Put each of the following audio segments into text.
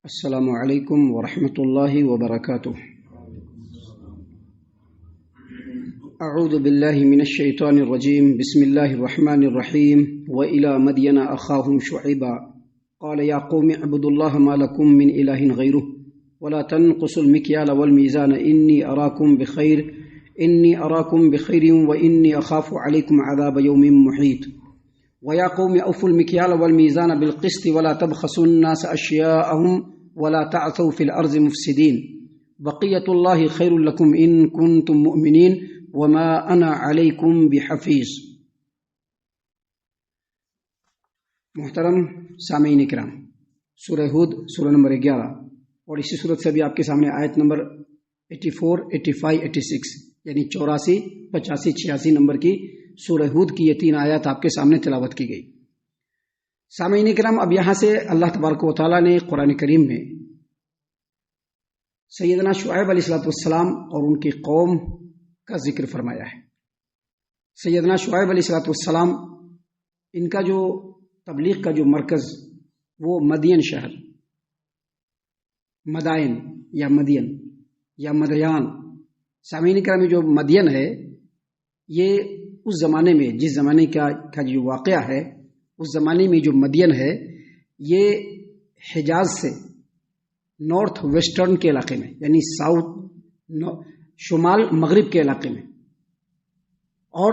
السلام علیکم ورحمۃ اللہ وبرکاتہ۔ اعوذ باللہ من الشیطان الرجیم، بسم اللہ الرحمن الرحیم۔ وإلی مدین اخاہم شعیبا قال یا قوم اعبدوا اللہ ما لکم من الہ غیرہ ولا تنقصوا المکیال والمیزان انی اراکم بخیر وانی اخاف علیکم عذاب یوم محیط۔ وَيَا قَوْمِ أَوْفُوا الْمِكْيَالَ وَالْمِيزَانَ بِالْقِسْطِ وَلَا تَبْخَسُوا النَّاسَ أَشْيَاءَهُمْ وَلَا تَعْثَوْا فِي الْأَرْضِ مُفْسِدِينَ بَقِيَّةُ اللَّهِ خَيْرٌ لَكُمْ إِن كُنتُم مُّؤْمِنِينَ وَمَا أَنَا عَلَيْكُمْ بِحَفِيظٍ۔ محترم سامعین کرام، سورہ ہود سورہ نمبر 11 اور اسی صورت سے بھی آپ کے سامنے آیت نمبر 84، 85، 86 یعنی 84، 85، 86 نمبر کی سورہ ہود کی یہ 3 آیات آپ کے سامنے تلاوت کی گئی۔ سامعین کرام، اب یہاں سے اللہ تبارک و تعالیٰ نے قرآن کریم میں سیدنا شعیب علیہ السلام اور ان کی قوم کا ذکر فرمایا ہے۔ سیدنا شعیب علیہ السلام، ان کا جو تبلیغ کا جو مرکز وہ مدین شہر، مدائن یا مدین یا مدیان۔ سامعین کرام، جو مدین ہے یہ اس زمانے میں، جس زمانے کا جو واقعہ ہے، اس زمانے میں جو مدین ہے یہ حجاز سے نارتھ ویسٹرن کے علاقے میں، یعنی شمال مغرب کے علاقے میں، اور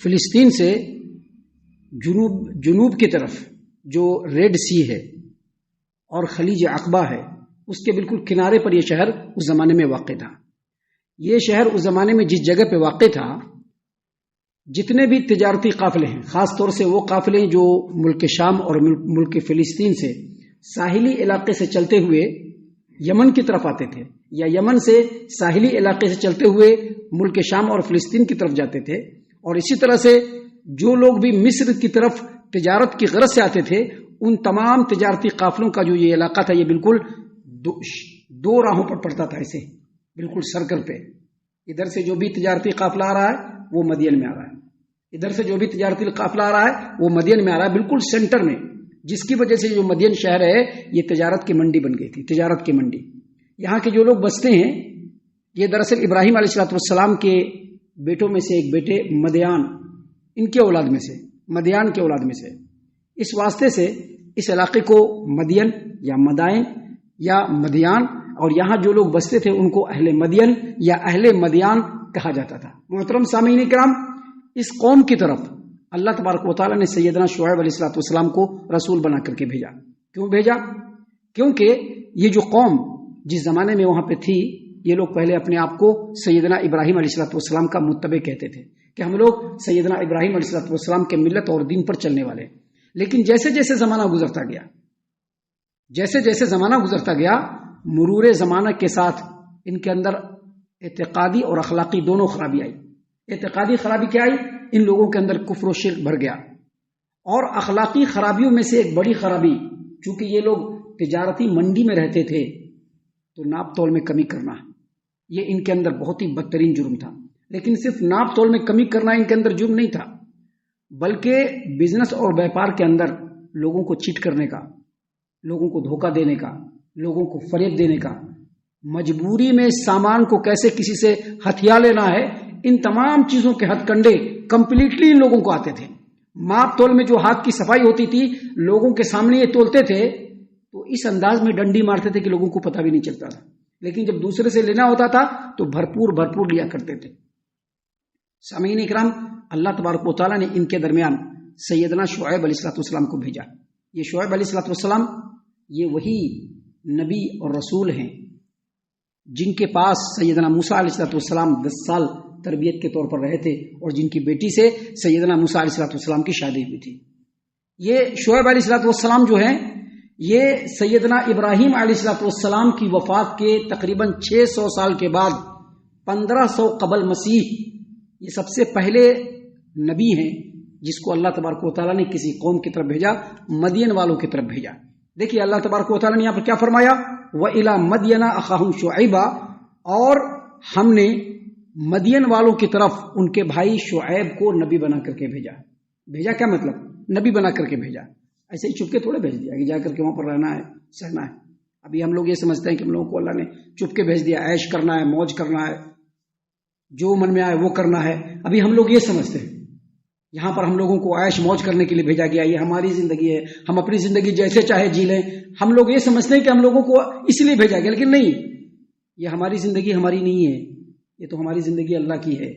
فلسطین سے جنوب کی طرف جو ریڈ سی ہے اور خلیج عقبہ ہے، اس کے بالکل کنارے پر یہ شہر اس زمانے میں واقع تھا۔ یہ شہر اس زمانے میں جس جگہ پہ واقع تھا، جتنے بھی تجارتی قافلے ہیں، خاص طور سے وہ قافلے جو ملک شام اور ملک فلسطین سے ساحلی علاقے سے چلتے ہوئے یمن کی طرف آتے تھے، یا یمن سے ساحلی علاقے سے چلتے ہوئے ملک شام اور فلسطین کی طرف جاتے تھے، اور اسی طرح سے جو لوگ بھی مصر کی طرف تجارت کی غرض سے آتے تھے، ان تمام تجارتی قافلوں کا جو یہ علاقہ تھا، یہ بالکل دو راہوں پر پڑتا تھا، اسے بالکل سرکل پہ۔ ادھر سے جو بھی تجارتی قافلہ آ رہا ہے وہ مدین میں آ رہا ہے، ادھر سے جو بھی تجارتی قافلہ آ رہا ہے وہ مدین میں آ رہا ہے، بالکل سینٹر میں، جس کی وجہ سے جو مدین شہر ہے یہ تجارت کی منڈی بن گئی تھی، تجارت کی منڈی۔ یہاں کے جو لوگ بستے ہیں یہ دراصل ابراہیم علیہ السلام کے بیٹوں میں سے ایک بیٹے مدیان، ان کے اولاد میں سے، مدیان کے اولاد میں سے، اس واسطے سے اس علاقے کو مدین یا مدائن یا مدیان، اور یہاں جو لوگ بستے تھے ان کو اہل مدین یا اہل مدیان کہا جاتا تھا۔ محترم سامعین کرام، اس قوم کی طرف اللہ تبارک و تعالیٰ نے سیدنا شعیب علیہ السلام کو رسول بنا کر کے بھیجا۔ کیوں بھیجا؟ کیونکہ یہ جو قوم جس زمانے میں وہاں پہ تھی، یہ لوگ پہلے اپنے آپ کو سیدنا ابراہیم علیہ السلام کا متبع کہتے تھے کہ ہم لوگ سیدنا ابراہیم علیہ السلام کے ملت اور دین پر چلنے والے۔ لیکن جیسے جیسے زمانہ گزرتا گیا، مرور زمانہ کے ساتھ ان کے اندر اعتقادی اور اخلاقی دونوں خرابی آئی۔ اعتقادی خرابی کیا آئی؟ ان لوگوں کے اندر کفر و شرک بھر گیا، اور اخلاقی خرابیوں میں سے ایک بڑی خرابی، چونکہ یہ لوگ تجارتی منڈی میں رہتے تھے تو ناپ تول میں کمی کرنا یہ ان کے اندر بہت ہی بدترین جرم تھا۔ لیکن صرف ناپ تول میں کمی کرنا ان کے اندر جرم نہیں تھا، بلکہ بزنس اور بیپار کے اندر لوگوں کو چیٹ کرنے کا، لوگوں کو دھوکہ دینے کا، لوگوں کو فریب دینے کا، مجبوری میں سامان کو کیسے کسی سے ہتھیا لینا ہے، ان تمام چیزوں کے ہتھ کنڈے کمپلیٹلی ان لوگوں کو آتے تھے۔ ماپ تول میں جو ہاتھ کی صفائی ہوتی تھی، لوگوں کے سامنے یہ تولتے تھے تو اس انداز میں ڈنڈی مارتے تھے کہ لوگوں کو پتہ بھی نہیں چلتا تھا، لیکن جب دوسرے سے لینا ہوتا تھا تو بھرپور لیا کرتے تھے۔ سامعین اکرام، اللہ تبارک و تعالیٰ نے ان کے درمیان سیدنا شعیب علیہ السلام کو بھیجا۔ یہ شعیب علیہ السلام یہ وہی نبی اور رسول ہیں جن کے پاس سیدنا موسیٰ علیہ السلام 10 سال تربیت کے طور پر رہے تھے، اور جن کی بیٹی سے سیدنا موسیٰ علیہ السلام کی شادی ہوئی تھی۔ یہ شعیب علیہ السلام جو ہیں، یہ سیدنا ابراہیم علیہ السلام کی وفات کے تقریباً 600 سال کے بعد 1500 قبل مسیح یہ سب سے پہلے نبی ہیں جس کو اللہ تبارک و تعالیٰ نے کسی قوم کی طرف بھیجا، مدین والوں کی طرف بھیجا۔ دیکھیے اللہ تبارک و تعالیٰ نے یہاں پر کیا فرمایا؟ وَإِلَى مَدْيَنَ أَخَاهُمْ شُعَيْبًا، اور ہم نے مدین والوں کی طرف ان کے بھائی شعیب کو نبی بنا کر کے بھیجا۔ بھیجا کیا مطلب؟ نبی بنا کر کے بھیجا، ایسے ہی چپ کے تھوڑے بھیج دیا کہ جا کر کے وہاں پر رہنا ہے، سہنا ہے۔ ابھی ہم لوگ یہ سمجھتے ہیں کہ ہم لوگوں کو اللہ نے چپ کے بھیج دیا، عیش کرنا ہے، موج کرنا ہے، جو من میں آئے وہ کرنا ہے. ابھی ہم لوگ یہ سمجھتے ہیں یہاں پر ہم لوگوں کو عیش موج کرنے کے لیے بھیجا گیا، یہ ہماری زندگی ہے، ہم اپنی زندگی جیسے چاہے جی لیں. ہم لوگ یہ سمجھتے ہیں کہ ہم لوگوں کو اس لیے بھیجا گیا، لیکن نہیں، یہ ہماری زندگی ہماری نہیں ہے، یہ تو ہماری زندگی اللہ کی ہے.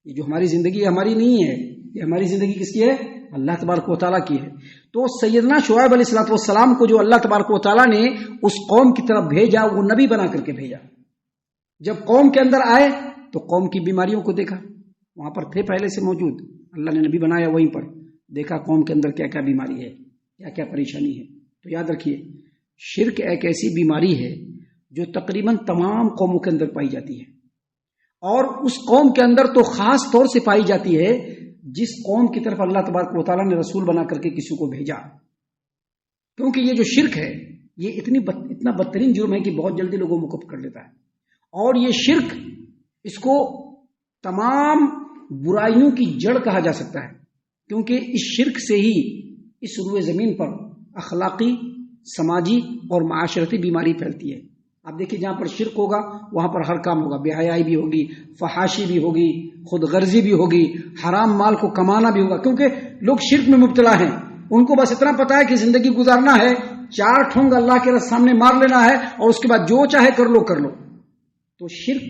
یہ جو ہماری زندگی ہے ہماری نہیں ہے، یہ ہماری زندگی کس کی ہے؟ اللہ تبارک و تعالیٰ کی ہے. تو سیدنا شعیب علیہ الصلوۃ والسلام کو جو اللہ تبارک و تعالیٰ نے اس قوم کی طرف بھیجا، وہ نبی بنا کر کے بھیجا. جب قوم کے اندر آئے تو قوم کی بیماریوں کو دیکھا، وہاں پر تھے پہلے سے موجود، اللہ نے نبی بنایا، وہیں پر دیکھا قوم کے اندر کیا کیا بیماری ہے، کیا کیا پریشانی ہے. تو یاد رکھیے، شرک ایک ایسی بیماری ہے جو تقریباً تمام قوموں کے اندر پائی جاتی ہے، اور اس قوم کے اندر تو خاص طور سے پائی جاتی ہے جس قوم کی طرف اللہ تبارک و تعالیٰ نے رسول بنا کر کے کسی کو بھیجا. کیونکہ یہ جو شرک ہے یہ اتنا بدترین جرم ہے کہ بہت جلدی لوگوں کو کفر کر لیتا ہے. اور یہ شرک، اس کو تمام برائیوں کی جڑ کہا جا سکتا ہے، کیونکہ اس شرک سے ہی اس روئے زمین پر اخلاقی، سماجی اور معاشرتی بیماری پھیلتی ہے. آپ دیکھیے، جہاں پر شرک ہوگا وہاں پر ہر کام ہوگا، بے حیائی بھی ہوگی، فحاشی بھی ہوگی، خود غرضی بھی ہوگی، حرام مال کو کمانا بھی ہوگا. کیونکہ لوگ شرک میں مبتلا ہیں، ان کو بس اتنا پتا ہے کہ زندگی گزارنا ہے، 4 ٹھونگ اللہ کے سامنے مار لینا ہے، اور اس کے بعد جو چاہے کر لو کر لو. تو شرک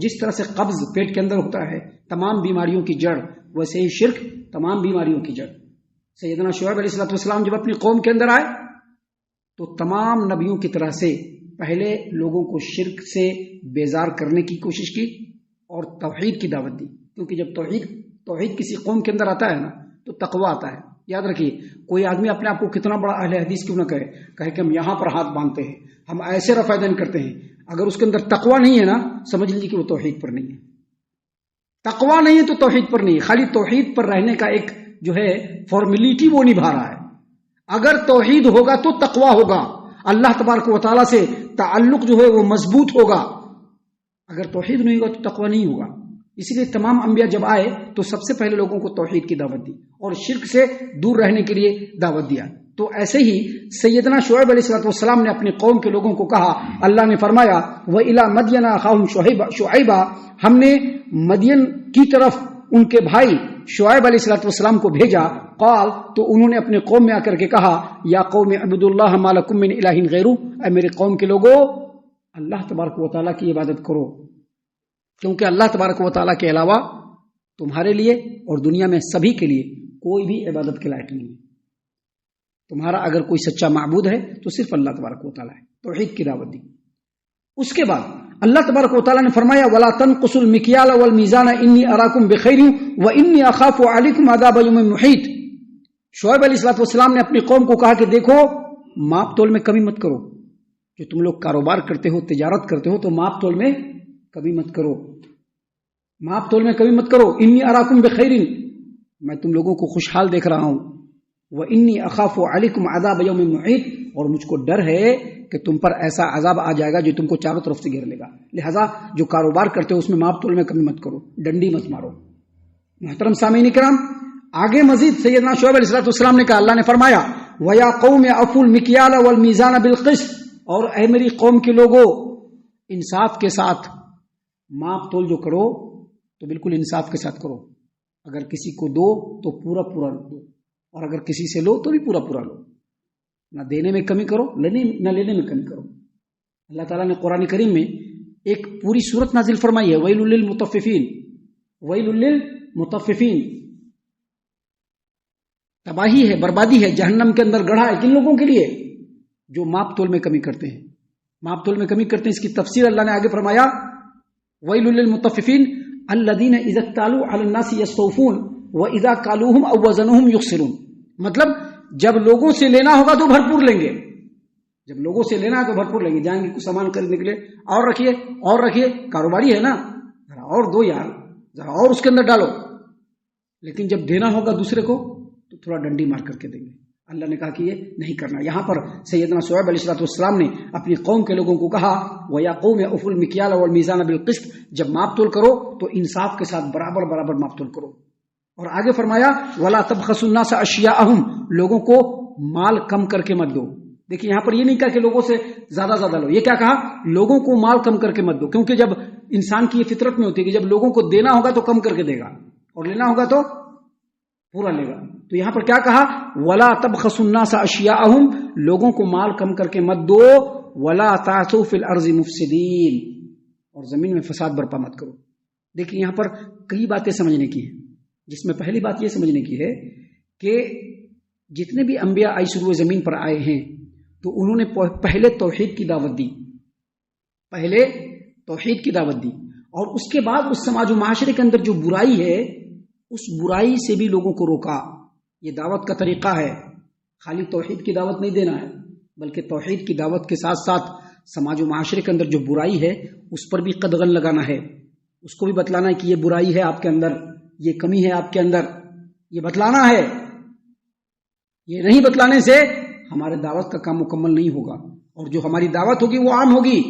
جس طرح سے قبض پیٹ کے اندر ہوتا ہے تمام بیماریوں کی جڑ، ویسے ہی شرک تمام بیماریوں کی جڑ. سیدنا شعیب علیہ السلام جب اپنی قوم کے اندر آئے تو تمام نبیوں کی طرح سے پہلے لوگوں کو شرک سے بیزار کرنے کی کوشش کی اور توحید کی دعوت دی. کیونکہ جب توحید کسی قوم کے اندر آتا ہے نا تو تقوی آتا ہے. یاد رکھیے، کوئی آدمی اپنے آپ کو کتنا بڑا اہل حدیث کیوں نہ کہے کہ ہم یہاں پر ہاتھ باندھتے ہیں، ہم ایسے رفع دین کرتے ہیں، اگر اس کے اندر تقوی نہیں ہے نا، سمجھ لیجیے کہ وہ توحید پر نہیں ہے. تقوی نہیں ہے تو توحید پر نہیں ہے، خالی توحید پر رہنے کا ایک جو ہے فارمیلٹی وہ نبھا رہا ہے. اگر توحید ہوگا تو تقوی ہوگا، اللہ تبارک و تعالیٰ سے تعلق جو ہے وہ مضبوط ہوگا. اگر توحید نہیں ہوگا تو تقوی نہیں ہوگا. اسی لیے تمام انبیاء جب آئے تو سب سے پہلے لوگوں کو توحید کی دعوت دی اور شرک سے دور رہنے کے لیے دعوت دیا. تو ایسے ہی سیدنا شعیب علیہ السلام نے اپنی قوم کے لوگوں کو کہا، اللہ نے فرمایا وَإِلَىٰ مَدْيَنَ أَخَاهُمْ شُعَيْبًا، ہم نے مدین کی طرف ان کے بھائی شعیب علیہ السلام کو بھیجا. قال، تو انہوں نے اپنے قوم میں آ کر کے کہا، یا قوم اعبدوا اللہ ما لکم من الہ غیرہ، اے میرے قوم کے لوگوں اللہ تبارک و تعالیٰ کی عبادت کرو، کیونکہ اللہ تبارک و تعالیٰ کے علاوہ تمہارے لیے اور دنیا میں سبھی کے لیے کوئی بھی عبادت کے لائق نہیں ہے. تمہارا اگر کوئی سچا معبود ہے تو صرف اللہ تبارک و تعالیٰ ہے. توحید کی دعوت دی. اس کے بعد اللہ تبارک و تعالیٰ نے فرمایا وَلَا تَنْقُصُوا الْمِكْيَالَ وَالْمِيزَانَ إِنِّي أَرَاكُمْ بِخَيْرٍ وَإِنِّي أَخَافُ عَلَيْكُمْ عَذَابَ يَوْمٍ مُحِيطٍ. شعیب علیہ السلام نے اپنی قوم کو کہا کہ دیکھو، ماپ تول میں کمی مت کرو. جو تم لوگ کاروبار کرتے ہو، تجارت کرتے ہو، تو ماپ تول میں کمی مت کرو، ماپ تول میں کمی مت کرو. انی اراکم بخیر، میں تم لوگوں کو خوشحال دیکھ رہا ہوں. وانی اخاف علیکم عذاب یوم محیط، اور مجھ کو ڈر ہے کہ تم پر ایسا عذاب آ جائے گا جو تم کو چاروں طرف سے گھیر لے گا. لہذا جو کاروبار کرتے ہو اس میں ماپ تول میں کمی مت کرو، ڈنڈی مت مارو. محترم سامعین کرام، آگے مزید سیدنا شعیب علیہ السلام نے کہا، اللہ نے فرمایا وَيَا قَوْمِ أَوْفُوا الْمِكْيَالَ وَالْمِيزَانَ بِالْقِسْطِ، اور اے میری قوم کے لوگوں انصاف کے ساتھ ماپ تول جو کرو تو بالکل انصاف کے ساتھ کرو. اگر کسی کو دو تو پورا پورا دو، اور اگر کسی سے لو تو بھی پورا پورا لو. نہ دینے میں کمی کرو، نہ لینے میں کمی کرو. اللہ تعالیٰ نے قرآن کریم میں ایک پوری سورت نازل فرمائی ہے، وَيْلٌ لِّلْمُطَفِّفِينَ، وَيْلٌ لِّلْمُطَفِّفِينَ. تباہی ہے، بربادی ہے، جہنم کے اندر گڑھا ہے کن لوگوں کے لیے؟ جو ماپ تول میں کمی کرتے ہیں. ماپ تول میں کمی کرتے ہیں، اس کی تفسیر اللہ نے آگے فرمایا وَيْلٌ لِّلْمُطَفِّفِينَ الَّذِينَ إِذَا اكْتَالُوا عَلَى النَّاسِ يَسْتَوْفُونَ وَإِذَا كَالُوهُمْ أَوْ وَزَنُوهُمْ يُخْسِرُونَ. مطلب جب لوگوں سے لینا ہوگا تو بھرپور لیں گے، جب لوگوں سے لینا ہے تو بھرپور لیں گے. جائیں گے کچھ سامان خریدنے کے لیے، اور رکھیے، کاروباری ہے نا، ذرا اور دو یار، ذرا اور اس کے اندر ڈالو. لیکن جب دینا ہوگا دوسرے کو تو تھوڑا ڈنڈی مار کر کے دیں گے. اللہ نے کہا کہ یہ نہیں کرنا. یہاں پر سیدنا شعیب علیہ السلام نے اپنی قوم کے لوگوں کو کہا وَيَا قَوْمِ أَوْفُوا الْمِكْيَالَ وَالْمِيزَانَ بِالْقِسْطِ، جب ماپ تول کرو تو انصاف کے ساتھ برابر ماپ تول کرو. اور آگے فرمایا وَلَا تَبْخَسُوا النَّاسَ أَشْيَاءَهُمْ، لوگوں کو مال کم کر کے مت دو. دیکھیے یہاں پر یہ نہیں کہا کہ لوگوں سے زیادہ لو، یہ کیا کہا؟ لوگوں کو مال کم کر کے مت دو، کیونکہ جب انسان کی یہ فطرت میں ہوتی ہے کہ جب لوگوں کو دینا ہوگا تو کم کر کے دے گا اور لینا ہوگا تو پورا لے گا. تو یہاں پر کیا کہا؟ ولا تبخسوا الناس اشیاءهم، لوگوں کو مال کم کر کے مت دو. ولا تعثوا فی الارض مفسدین، اور زمین میں فساد برپا مت کرو. دیکھیے یہاں پر کئی باتیں سمجھنے کی ہیں، جس میں پہلی بات یہ سمجھنے کی ہے کہ جتنے بھی انبیاء آئی شروع زمین پر آئے ہیں تو انہوں نے پہلے توحید کی دعوت دی، اور اس کے بعد اس سماج و معاشرے کے اندر جو برائی ہے اس برائی سے بھی لوگوں کو روکا. یہ دعوت کا طریقہ ہے، خالی توحید کی دعوت نہیں دینا ہے، بلکہ توحید کی دعوت کے ساتھ ساتھ سماج و معاشرے کے اندر جو برائی ہے اس پر بھی قدغن لگانا ہے، اس کو بھی بتلانا ہے کہ یہ برائی ہے آپ کے اندر، یہ کمی ہے آپ کے اندر، یہ بتلانا ہے. یہ نہیں بتلانے سے ہمارے دعوت کا کام مکمل نہیں ہوگا، اور جو ہماری دعوت ہوگی وہ عام ہوگی.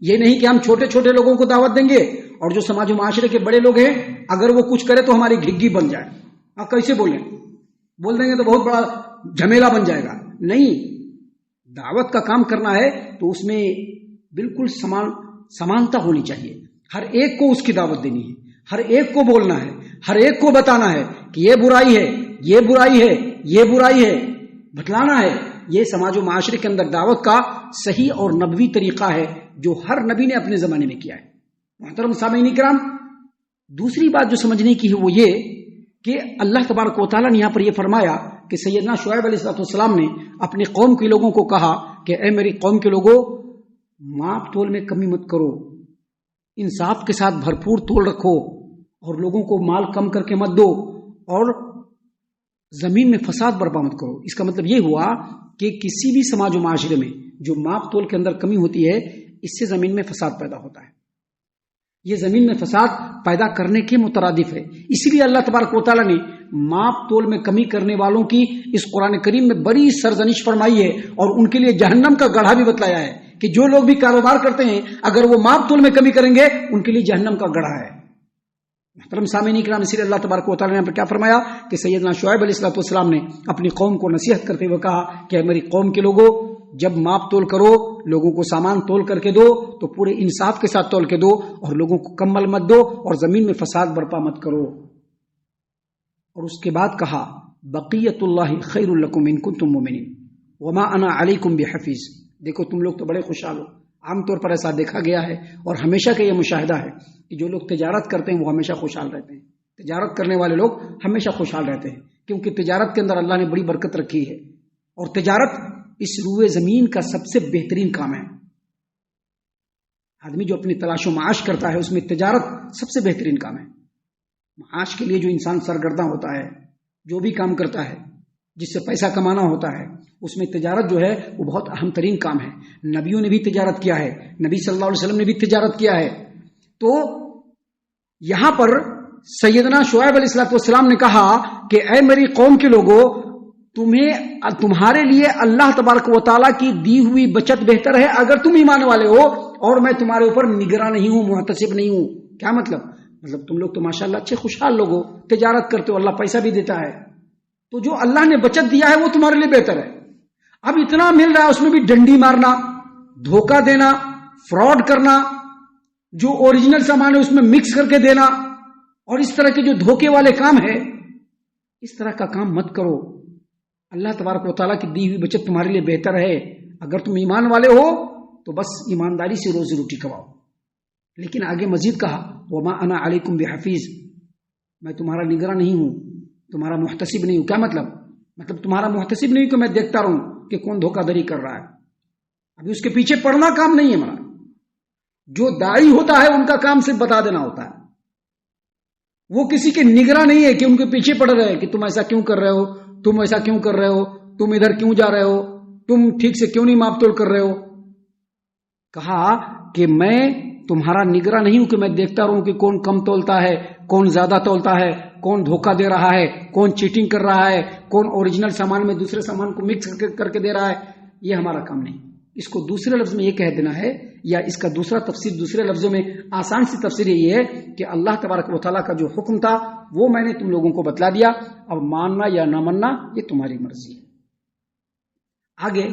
یہ نہیں کہ ہم چھوٹے چھوٹے لوگوں کو دعوت دیں گے اور جو سماج و معاشرے کے بڑے لوگ ہیں اگر وہ کچھ کرے تو ہماری گھگی بن جائے. آپ کیسے بول دیں گے تو بہت بڑا جھمیلا بن جائے گا. نہیں، دعوت کا کام کرنا ہے تو اس میں بالکل سمانتا ہونی چاہیے. ہر ایک کو اس کی دعوت دینی ہے، ہر ایک کو بولنا ہے، ہر ایک کو بتانا ہے کہ یہ برائی ہے، یہ برائی ہے، یہ برائی ہے، بتلانا ہے. یہ سماج و معاشرے کے اندر دعوت کا صحیح اور نبوی طریقہ ہے جو ہر نبی نے اپنے زمانے میں کیا ہے. محترم سامعین کرام، دوسری بات جو سمجھنے کی ہے وہ یہ کہ اللہ تبارک و تعالیٰ نے یہاں پر یہ فرمایا کہ سیدنا شعیب علیہ السلام نے اپنی قوم کے لوگوں کو کہا کہ اے میری قوم کے لوگوں، ماپ تول میں کمی مت کرو، انصاف کے ساتھ بھرپور تول رکھو، اور لوگوں کو مال کم کر کے مت دو، اور زمین میں فساد برپا مت کرو. اس کا مطلب یہ ہوا کہ کسی بھی سماج و معاشرے میں جو ماپ تول کے اندر کمی ہوتی ہے اس سے زمین میں فساد پیدا ہوتا ہے. یہ زمین میں فساد پیدا کرنے کے مترادف ہے. اسی لیے اللہ تبارک و تعالیٰ نے ماپ تول میں کمی کرنے والوں کی اس قرآن کریم میں بڑی سرزنش فرمائی ہے، اور ان کے لیے جہنم کا گڑھا بھی بتلایا ہے کہ جو لوگ بھی کاروبار کرتے ہیں اگر وہ ماپ تول میں کمی کریں گے ان کے لیے جہنم کا گڑھا ہے. محترم سامعین کرام، اسی لیے اللہ تبارک و تعالیٰ نے کیا فرمایا کہ سیدنا شعیب علیہ السلام نے اپنی قوم کو نصیحت کرتے ہوئے کہا کہ میری قوم کے لوگوں، جب ماپ تول کرو، لوگوں کو سامان تول کر کے دو تو پورے انصاف کے ساتھ تول کے دو، اور لوگوں کو کمل مت دو، اور زمین میں فساد برپا مت کرو. اور اس کے بعد کہا بقیت اللہ خیر لکم ان کنتم مؤمنین وما انا علیکم بحفیظ. دیکھو تم لوگ تو بڑے خوشحال ہو. عام طور پر ایسا دیکھا گیا ہے اور ہمیشہ کا یہ مشاہدہ ہے کہ جو لوگ تجارت کرتے ہیں وہ ہمیشہ خوشحال رہتے ہیں. تجارت کرنے والے لوگ ہمیشہ خوشحال رہتے ہیں کیونکہ تجارت کے اندر اللہ نے بڑی برکت رکھی ہے، اور تجارت اس روئے زمین کا سب سے بہترین کام ہے. آدمی جو اپنی تلاش و معاش کرتا ہے اس میں تجارت سب سے بہترین کام ہے. معاش کے لیے جو انسان سرگرداں ہوتا ہے، جو بھی کام کرتا ہے جس سے پیسہ کمانا ہوتا ہے، اس میں تجارت جو ہے وہ بہت اہم ترین کام ہے. نبیوں نے بھی تجارت کیا ہے، نبی صلی اللہ علیہ وسلم نے بھی تجارت کیا ہے. تو یہاں پر سیدنا شعیب علیہ السلام نے کہا کہ اے میری قوم کے لوگوں، تمہارے لیے اللہ تبارک و تعالیٰ کی دی ہوئی بچت بہتر ہے اگر تم ایمان والے ہو، اور میں تمہارے اوپر نگراں نہیں ہوں، محتسب نہیں ہوں. کیا مطلب تم لوگ تو ماشاءاللہ اچھے خوشحال لوگ ہو، تجارت کرتے ہو، اللہ پیسہ بھی دیتا ہے، تو جو اللہ نے بچت دیا ہے وہ تمہارے لیے بہتر ہے. اب اتنا مل رہا ہے اس میں بھی ڈنڈی مارنا، دھوکہ دینا، فراڈ کرنا، جو اوریجنل سامان ہے اس میں مکس کر کے دینا، اور اس طرح کے جو دھوکے والے کام ہے، اس طرح کا کام مت کرو. اللہ تبارک و تعالیٰ کی دی ہوئی بچت تمہارے لیے بہتر ہے. اگر تم ایمان والے ہو تو بس ایمانداری سے روزی روٹی کماؤ. لیکن آگے مزید کہا وما انا علیکم بحفیظ، میں تمہارا نگراں نہیں ہوں، تمہارا محتسب نہیں ہوں. کیا مطلب تمہارا محتسب نہیں کہ میں دیکھتا رہوں کہ کون دھوکہ دھڑی کر رہا ہے. ابھی اس کے پیچھے پڑنا کام نہیں ہے ہمارا. جو داعی ہوتا ہے ان کا کام صرف بتا دینا ہوتا ہے. وہ کسی کے نگراں نہیں ہے کہ ان کے پیچھے پڑ رہے ہیں کہ تم ایسا کیوں کر رہے ہو، تم ایسا کیوں کر رہے ہو، تم ادھر کیوں جا رہے ہو، تم ٹھیک سے کیوں نہیں ماپ تول کر رہے ہو. کہا کہ میں تمہارا نگراں نہیں ہوں کہ میں دیکھتا رہوں کہ کون کم تولتا ہے، کون زیادہ تولتا ہے، کون دھوکہ دے رہا ہے، کون چیٹنگ کر رہا ہے، کون اوریجنل سامان میں دوسرے سامان کو مکس کر کے دے رہا ہے. یہ ہمارا کام نہیں. اس کو دوسرے لفظ میں یہ کہہ دینا ہے، یا اس کا دوسرا تفسیر دوسرے لفظوں میں آسان سی تفسیر یہ ہے کہ اللہ تبارک و تعالیٰ کا جو حکم تھا وہ میں نے تم لوگوں کو بتلا دیا، اب ماننا یا نہ ماننا یہ تمہاری مرضی ہے. آگے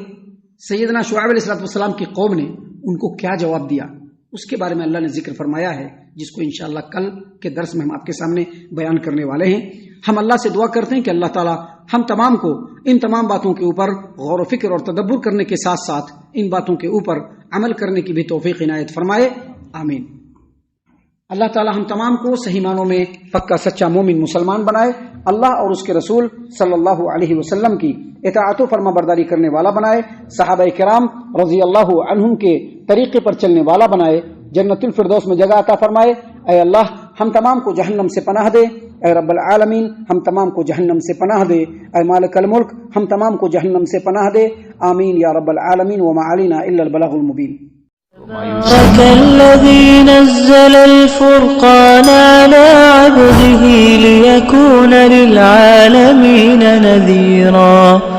سیدنا شعیب علیہ السلام کی قوم نے ان کو کیا جواب دیا، اس کے بارے میں اللہ نے ذکر فرمایا ہے، جس کو انشاءاللہ کل کے درس میں ہم آپ کے سامنے بیان کرنے والے ہیں۔ ہم اللہ سے دعا کرتے ہیں کہ اللہ تعالی ہم تمام کو ان تمام باتوں کے اوپر غور و فکر اور تدبر کرنے کے ساتھ ساتھ ان باتوں کے اوپر عمل کرنے کی بھی توفیق عنایت فرمائے، آمین۔ اللہ تعالی ہم تمام کو صحیح معنوں میں پکا سچا مومن مسلمان بنائے، اللہ اور اس کے رسول صلی اللہ علیہ وسلم کی اطاعت و فرما برداری کرنے والا بنائے، صحابہ کرام رضی اللہ عنہم کے طریقے پر چلنے والا بنائے، جنت الفردوس میں جگہ عطا فرمائے۔ اے اللہ ہم تمام کو جہنم سے پناہ دے، اے رب العالمین ہم تمام کو جہنم سے پناہ دے، اے مالک الملک ہم تمام کو جہنم سے پناہ دے، آمین یا رب العالمین، وما علینا الا البلاغ المبین۔ تبارك الذي نزل الفرقان على عبده ليكون للعالمين نذيرا